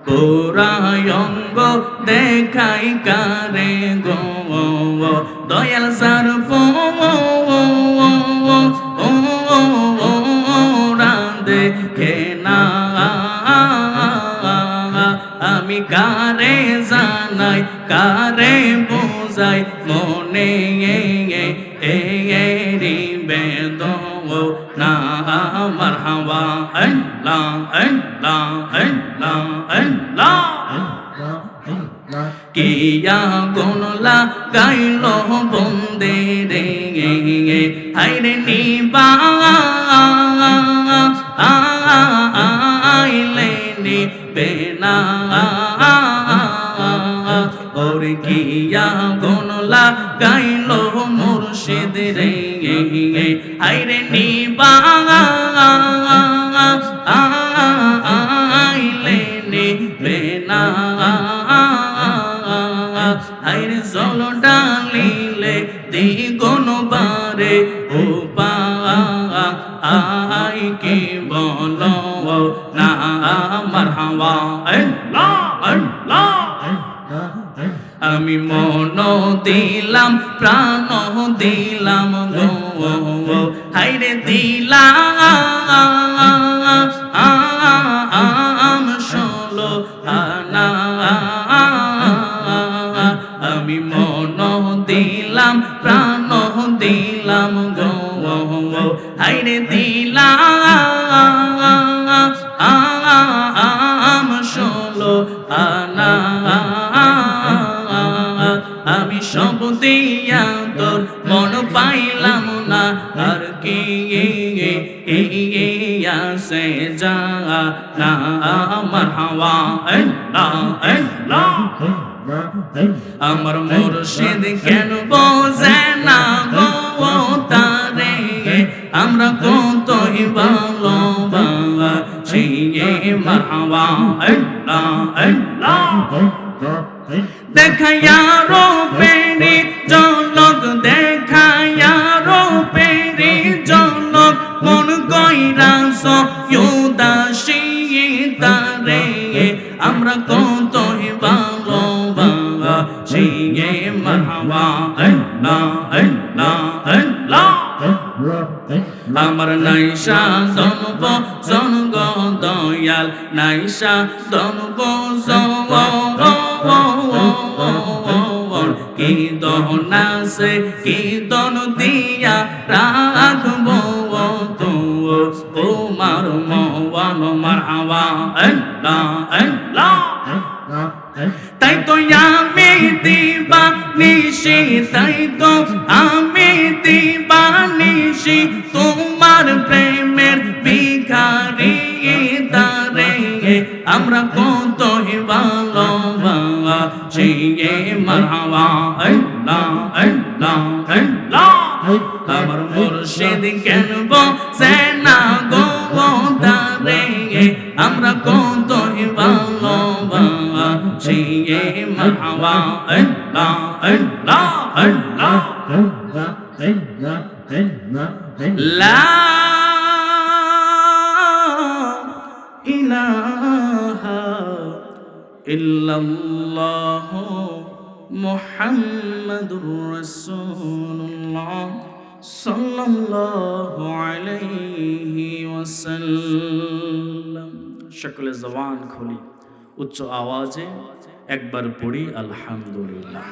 পুরায়ঙ্গ দেখাই কারে গো দয়াল সার দেখে না আমি কারে জানাই কারে বোঝাই মনে এরি বেদনা মারহাবা আল্লাহ আল্লাহ আল্লাহ আল্লাহ কিয়া গুনলা গাইল বন্দে রে হাইরে নিবা আইলে নিবে না ওরে কিয়া গুনলা গাইল মুর্শিদ রে হাইরে নিবা আইলে নিবে না আইরে জল ডালিলে দ্বিগুণ বারে ও আই কি বলো না মারহাবা আল্লাহ আল্লাহ আমি মন দিলাম প্রাণ দিলাম গো হাইরে দিলাম ষোলো আনা আমি মন দিলাম প্রাণ দিলাম গো হাইরে দিলাম ষোলো আনা আমি সব দিয়া তোর মন পাইলাম না আর কি সে যা না আমার হাওয়া আমার মুর্শিদ কেন বোঝে না গো তারে আমরা কতই ভালোবাসি মারহাবা আল্লাহ আল্লাহ দেখায়া রূপেরি ঝলক দেখায়া রূপেরি ঝলক মন কইরা উদাসী তারে আমরা কতই ভালোবাসি মারহাবা আল্লাহ আল্লাহ আল্লাহ আমার নাইশা দনব জনগ দয়াল নাইশা দনব কি দহনা সে কি দন দিয়া রাখবো তো ও মার মওয়ান মারহাবা আল্লাহ আল্লাহ তাই তো আমি দিবা নিশি তাই তো আমি দিবা নিশি তোমার প্রেমের ভিখারি তারে আমরা কতই ভালোবাসি মারহাবা আল্লাহ আল্লাহ আল্লাহ আমার মুর্শিদ কেন বোঝে না গো তারে আমরা কতই ভালোবাসি মারহাবা আল্লাহ আল্লাহ আল্লাহ লা ইলাহা ইল্লাল্লাহ মুহাম্মাদুর রাসূলুল্লাহ সাল্লাল্লাহু আলাইহি ওয়াসাল্লাম। সকলে জবান খুলি উচ্চ আওয়াজে একবার পড়ি আলহামদুলিল্লাহ।